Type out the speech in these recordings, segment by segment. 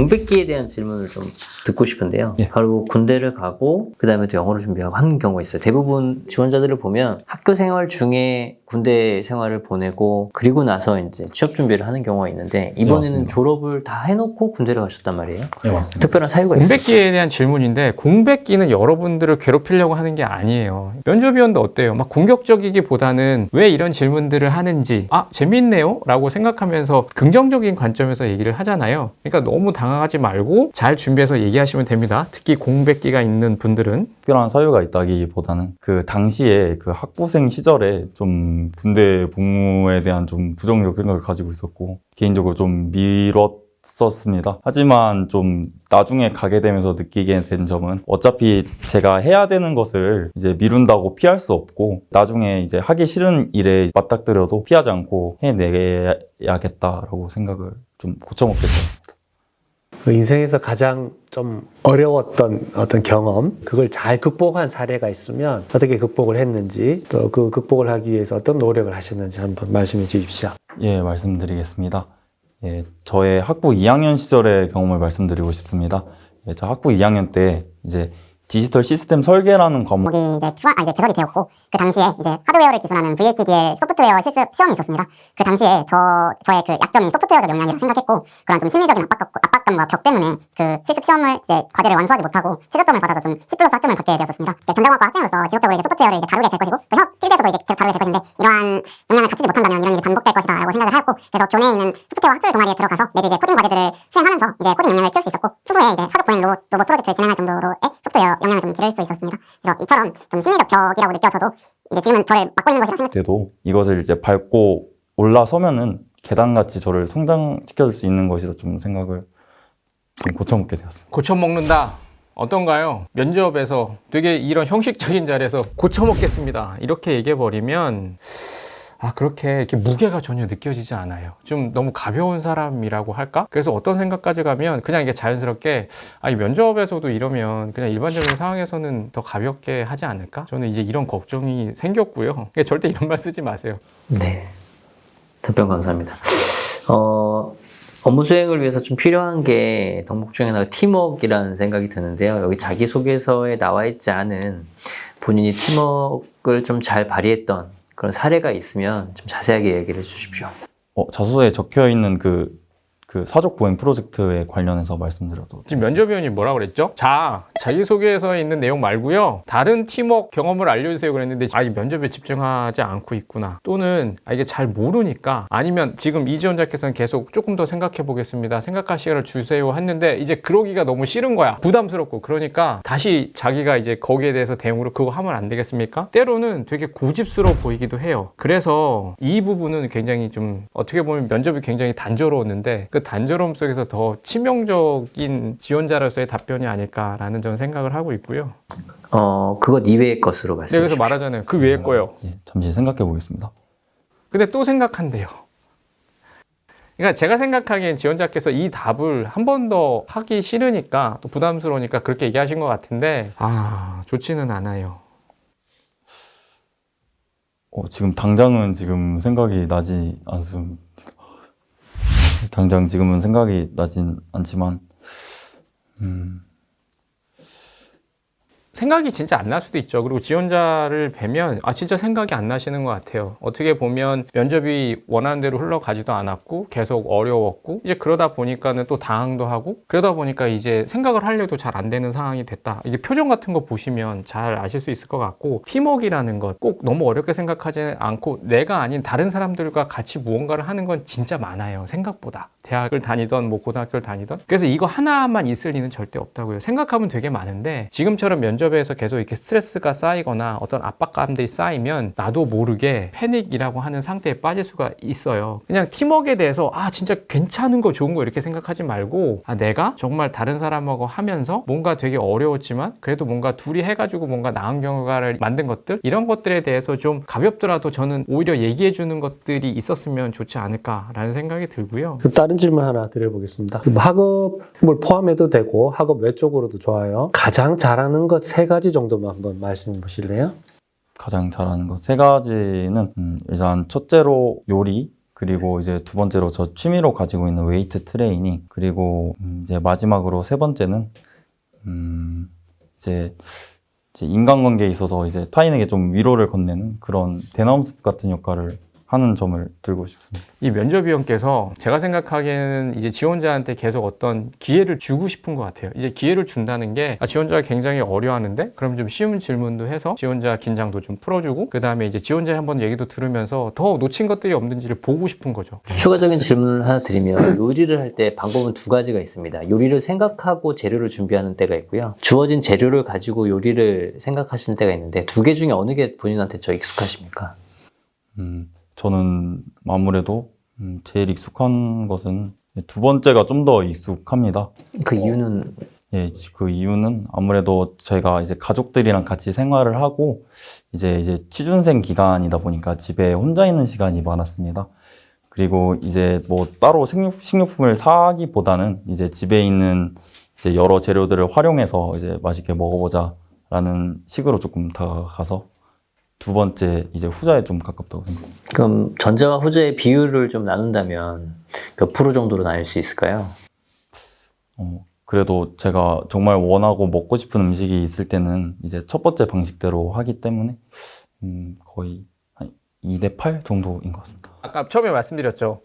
공백기에 대한 질문을 좀 듣고 싶은데요. 예. 바로 군대를 가고 그 다음에 또 영어를 준비하고 하는 경우가 있어요. 대부분 지원자들을 보면 학교 생활 중에 군대 생활을 보내고 그리고 나서 이제 취업 준비를 하는 경우가 있는데 이번에는 맞습니다. 졸업을 다 해놓고 군대를 가셨단 말이에요. 네, 맞습니다. 특별한 사유가 있어요? 공백기에 대한 질문인데 공백기는 여러분들을 괴롭히려고 하는 게 아니에요. 면접위원도 어때요? 막 공격적이기보다는 왜 이런 질문들을 하는지 재밌네요? 라고 생각하면서 긍정적인 관점에서 얘기를 하잖아요. 그러니까 너무 당황하지 말고 잘 준비해서 얘기하시면 됩니다. 특히 공백기가 있는 분들은. 특별한 사유가 있다기보다는 그 당시에 그 학부생 시절에 좀 군대 복무에 대한 좀 부정적 생각을 가지고 있었고 개인적으로 좀 미뤘었습니다. 하지만 좀 나중에 가게 되면서 느끼게 된 점은 어차피 제가 해야 되는 것을 이제 미룬다고 피할 수 없고 나중에 이제 하기 싫은 일에 맞닥뜨려도 피하지 않고 해내야겠다라고 생각을 좀 고쳐먹게 됐습니다. 그 인생에서 가장 좀 어려웠던 어떤 경험, 그걸 잘 극복한 사례가 있으면 어떻게 극복을 했는지, 또 그 극복을 하기 위해서 어떤 노력을 하셨는지 한번 말씀해 주십시오. 예, 말씀드리겠습니다. 예, 저의 학부 2학년 시절의 경험을 말씀드리고 싶습니다. 예, 저 학부 2학년 때 이제 디지털 시스템 설계라는 과목이 이제 개설이 되었고 그 당시에 이제 하드웨어를 기술하는 VHDL 소프트웨어 실습 시험이 있었습니다. 그 당시에 저의 그 약점이 소프트웨어적 역량이라 생각했고 그런 좀 심리적인 압박감과 벽 때문에 그 실습 시험을 이제 과제를 완수하지 못하고 최저점을 받아서 좀 C+ 학점을 받게 되었습니다. 이제 전자공학과 학생으로서 지속적으로 이제 소프트웨어를 이제 다루게 될 것이고 또 협 필드에서도 이제 계속 다루게 될 것인데 이러한 역량을 갖추지 못한다면 이런 일이 반복될 것이다라고 생각을 하였고 그래서 교내에 있는 소프트웨어 학술 동아리에 들어가서 매주 이제 코딩 과제들을 수행하면서 이제 코딩 역량을 키울 수 있었고 추후에 이제 사족 보행 로봇 프로젝트를 진행할 정도로의 소프트웨어 역량을 좀 기를 수 있었습니다. 그래서 이처럼 좀 심리적 벽이라고 느껴져도 이제 지금은 저를 막고 있는 것이라 생각. 때도 이것을 이제 밟고 올라서면은 계단같이 저를 성장시켜줄 수 있는 것이라 좀 생각을 좀 고쳐먹게 되었습니다. 고쳐먹는다. 어떤가요? 면접에서 되게 이런 형식적인 자리에서 고쳐먹겠습니다. 이렇게 얘기해버리면 그렇게 이렇게 무게가 전혀 느껴지지 않아요. 좀 너무 가벼운 사람이라고 할까? 그래서 어떤 생각까지 가면 그냥 이게 자연스럽게 이 면접에서도 이러면 그냥 일반적인 상황에서는 더 가볍게 하지 않을까? 저는 이제 이런 걱정이 생겼고요. 그러니까 절대 이런 말 쓰지 마세요. 네. 답변 감사합니다. 업무 수행을 위해서 좀 필요한 게 덕목 중에 하나가 팀워크이라는 생각이 드는데요. 여기 자기소개서에 나와 있지 않은 본인이 팀워크를 좀 잘 발휘했던 그런 사례가 있으면 좀 자세하게 얘기를 해주십시오. 자소서에 적혀 있는 그 사족 보행 프로젝트에 관련해서 말씀드려도 지금 면접위원이 뭐라 그랬죠? 자기소개서에 있는 내용 말고요. 다른 팀워크 경험을 알려주세요 그랬는데 이 면접에 집중하지 않고 있구나. 또는 이게 잘 모르니까 아니면 지금 이 지원자께서는 계속 조금 더 생각해 보겠습니다. 생각할 시간을 주세요 했는데 이제 그러기가 너무 싫은 거야. 부담스럽고. 그러니까 다시 자기가 이제 거기에 대해서 대응으로 그거 하면 안 되겠습니까? 때로는 되게 고집스러워 보이기도 해요. 그래서 이 부분은 굉장히 좀 어떻게 보면 면접이 굉장히 단조로웠는데 그 단조로움 속에서 더 치명적인 지원자로서의 답변이 아닐까라는 저는 생각을 하고 있고요. 그것 이외의 것으로 말씀해 그래서 주십시오. 말하잖아요. 그 외의 거요. 예, 잠시 생각해 보겠습니다. 근데 또 생각한대요. 그러니까 제가 생각하기엔 지원자께서 이 답을 한 번 더 하기 싫으니까 또 부담스러우니까 그렇게 얘기하신 것 같은데 좋지는 않아요. 지금 당장은 지금 생각이 나지 않습니다. 당장 지금은 생각이 나진 않지만 생각이 진짜 안 날 수도 있죠. 그리고 지원자를 뵈면 진짜 생각이 안 나시는 것 같아요. 어떻게 보면 면접이 원하는 대로 흘러가지도 않았고 계속 어려웠고 이제 그러다 보니까는 또 당황도 하고 그러다 보니까 이제 생각을 하려도 잘 안 되는 상황이 됐다. 이게 표정 같은 거 보시면 잘 아실 수 있을 것 같고 팀워크라는 것 꼭 너무 어렵게 생각하지 않고 내가 아닌 다른 사람들과 같이 무언가를 하는 건 진짜 많아요. 생각보다. 대학을 다니던 고등학교를 다니던 그래서 이거 하나만 있을 리는 절대 없다고요. 생각하면 되게 많은데 지금처럼 면접에서 계속 이렇게 스트레스가 쌓이거나 어떤 압박감들이 쌓이면 나도 모르게 패닉이라고 하는 상태에 빠질 수가 있어요. 그냥 팀워크에 대해서 진짜 괜찮은 거 좋은 거 이렇게 생각하지 말고 내가 정말 다른 사람하고 하면서 뭔가 되게 어려웠지만 그래도 뭔가 둘이 해가지고 뭔가 나은 결과를 만든 것들 이런 것들에 대해서 좀 가볍더라도 저는 오히려 얘기해 주는 것들이 있었으면 좋지 않을까라는 생각이 들고요. 다른 질문 하나 드려보겠습니다. 학업을 포함해도 되고 학업 외적으로도 좋아요. 가장 잘하는 것 3가지 정도만 한번 말씀해 보실래요? 가장 잘하는 것 3가지는 일단 첫째로 요리, 그리고 이제 두 번째로 저 취미로 가지고 있는 웨이트 트레이닝, 그리고 이제 마지막으로 세 번째는 이제 인간관계에 있어서 이제 타인에게 좀 위로를 건네는 그런 대나무 숲 같은 역할을 하는 점을 들고 싶습니다. 이 면접위원께서 제가 생각하기에는 이제 지원자한테 계속 어떤 기회를 주고 싶은 것 같아요. 이제 기회를 준다는 게 지원자가 굉장히 어려워하는데 그럼 좀 쉬운 질문도 해서 지원자 긴장도 좀 풀어주고 그 다음에 이제 지원자의 한번 얘기도 들으면서 더 놓친 것들이 없는지를 보고 싶은 거죠. 추가적인 질문을 하나 드리면 요리를 할 때 방법은 두 가지가 있습니다. 요리를 생각하고 재료를 준비하는 때가 있고요. 주어진 재료를 가지고 요리를 생각하시는 때가 있는데 두 개 중에 어느 게 본인한테 더 익숙하십니까? 저는 아무래도 제일 익숙한 것은 두 번째가 좀 더 익숙합니다. 그 이유는 예, 그 이유는 아무래도 저희가 이제 가족들이랑 같이 생활을 하고 이제 취준생 기간이다 보니까 집에 혼자 있는 시간이 많았습니다. 그리고 이제 뭐 따로 식료품을 사기보다는 이제 집에 있는 이제 여러 재료들을 활용해서 이제 맛있게 먹어보자라는 식으로 조금 다가가서 두 번째 이제 후자에 좀 가깝다고 생각합니다. 그럼 전자와 후자의 비율을 좀 나눈다면 몇 프로 정도로 나눌 수 있을까요? 그래도 제가 정말 원하고 먹고 싶은 음식이 있을 때는 이제 첫 번째 방식대로 하기 때문에 거의 한 2대8 정도인 것 같습니다. 아까 처음에 말씀드렸죠.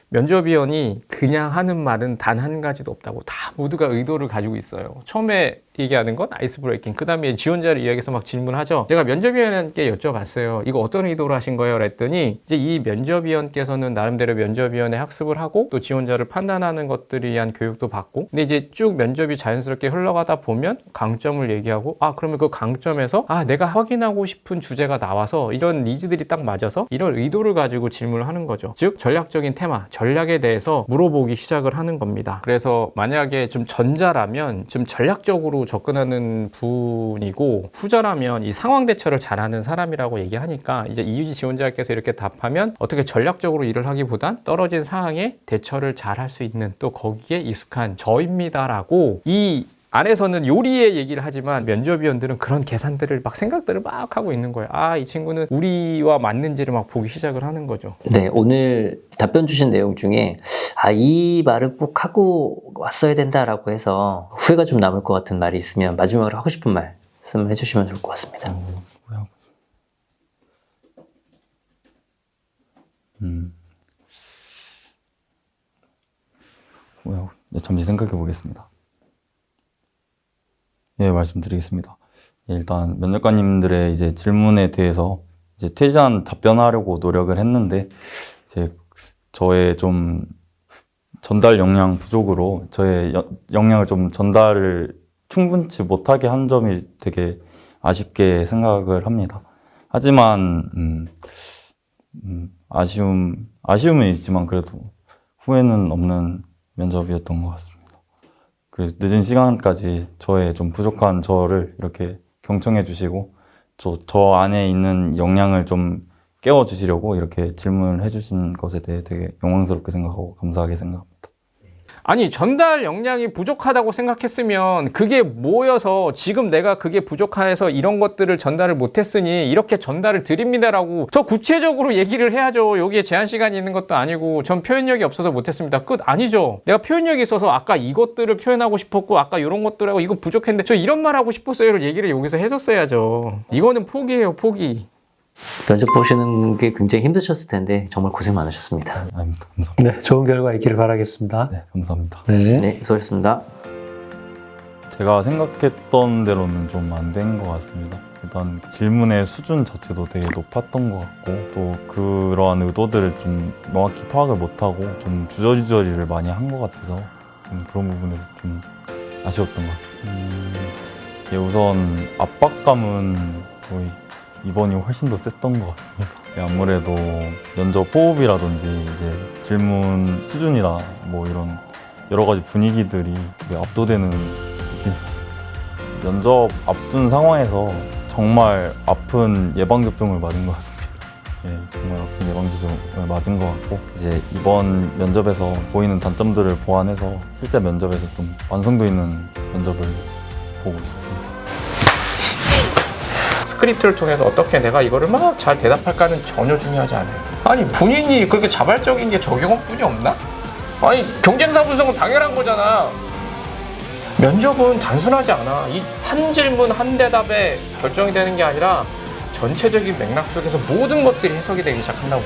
면접위원이 그냥 하는 말은 단 한 가지도 없다고. 다 모두가 의도를 가지고 있어요. 처음에 얘기하는 건 아이스 브레이킹. 그 다음에 지원자를 이야기해서 막 질문하죠. 제가 면접위원께 여쭤봤어요. 이거 어떤 의도로 하신 거예요? 그랬더니 이제 이 면접위원께서는 나름대로 면접위원회 학습을 하고 또 지원자를 판단하는 것들에 의한 교육도 받고 근데 이제 쭉 면접이 자연스럽게 흘러가다 보면 강점을 얘기하고 그러면 그 강점에서 내가 확인하고 싶은 주제가 나와서 이런 니즈들이 딱 맞아서 이런 의도를 가지고 질문을 하는 거죠. 즉 전략적인 테마, 전략에 대해서 물어보기 시작을 하는 겁니다. 그래서 만약에 좀 전자라면 좀 전략적으로 접근하는 분이고 후자라면 이 상황 대처를 잘하는 사람이라고 얘기하니까 이제 이유지 지원자께서 이렇게 답하면 어떻게 전략적으로 일을 하기보단 떨어진 상황에 대처를 잘 할 수 있는 또 거기에 익숙한 저입니다라고 이 안에서는 요리의 얘기를 하지만 면접위원들은 그런 계산들을 막 생각들을 막 하고 있는 거예요. 이 친구는 우리와 맞는지를 막 보기 시작을 하는 거죠. 네, 오늘 답변 주신 내용 중에 이 말은 꼭 하고 왔어야 된다라고 해서 후회가 좀 남을 것 같은 말이 있으면 마지막으로 하고 싶은 말씀 해주시면 좋을 것 같습니다. 잠시 생각해 보겠습니다. 예, 말씀드리겠습니다. 일단 면접관님들의 이제 질문에 대해서 이제 최대한 답변하려고 노력을 했는데 이제 저의 좀 전달 역량 부족으로 저의 역량을 좀 전달을 충분치 못하게 한 점이 되게 아쉽게 생각을 합니다. 하지만 아쉬움은 있지만 그래도 후회는 없는 면접이었던 것 같습니다. 그래서 늦은 시간까지 저의 좀 부족한 저를 이렇게 경청해 주시고 저 안에 있는 역량을 좀 깨워주시려고 이렇게 질문을 해주신 것에 대해 되게 영광스럽게 생각하고 감사하게 생각합니다. 아니 전달 역량이 부족하다고 생각했으면 그게 모여서 지금 내가 그게 부족해서 이런 것들을 전달을 못했으니 이렇게 전달을 드립니다라고 더 구체적으로 얘기를 해야죠. 여기에 제한 시간이 있는 것도 아니고 전 표현력이 없어서 못했습니다. 끝. 아니죠. 내가 표현력이 있어서 아까 이것들을 표현하고 싶었고 아까 이런 것들하고 이거 부족했는데 저 이런 말 하고 싶었어요를 얘기를 여기서 해줬어야죠. 이거는 포기예요. 포기. 면접 보시는 게 굉장히 힘드셨을 텐데 정말 고생 많으셨습니다. 아닙니다. 감사합니다. 네, 좋은 결과 있기를 바라겠습니다. 네, 감사합니다. 네. 네, 수고하셨습니다. 제가 생각했던 대로는 좀 안 된 것 같습니다. 일단 질문의 수준 자체도 되게 높았던 것 같고 또 그러한 의도들을 좀 명확히 파악을 못하고 좀 주저리를 많이 한 것 같아서 좀 그런 부분에서 좀 아쉬웠던 것 같습니다. 우선 압박감은 거의 이번이 훨씬 더 셌던 것 같습니다. 아무래도 면접 호흡이라든지 이제 질문 수준이나 뭐 이런 여러 가지 분위기들이 되게 압도되는 느낌이었습니다. 면접 앞둔 상황에서 정말 아픈 예방접종을 맞은 것 같습니다. 정말 아픈 예방접종을 맞은 것 같고 이제 이번 면접에서 보이는 단점들을 보완해서 실제 면접에서 좀 완성도 있는 면접을 보고 있습니다. 스크립트를 통해서 어떻게 내가 이거를 막 잘 대답할까는 전혀 중요하지 않아요. 아니 본인이 그렇게 자발적인 게 적용뿐이 없나? 아니 경쟁사 분석은 당연한 거잖아. 면접은 단순하지 않아. 이 한 질문 한 대답에 결정이 되는 게 아니라 전체적인 맥락 속에서 모든 것들이 해석이 되기 시작한다고.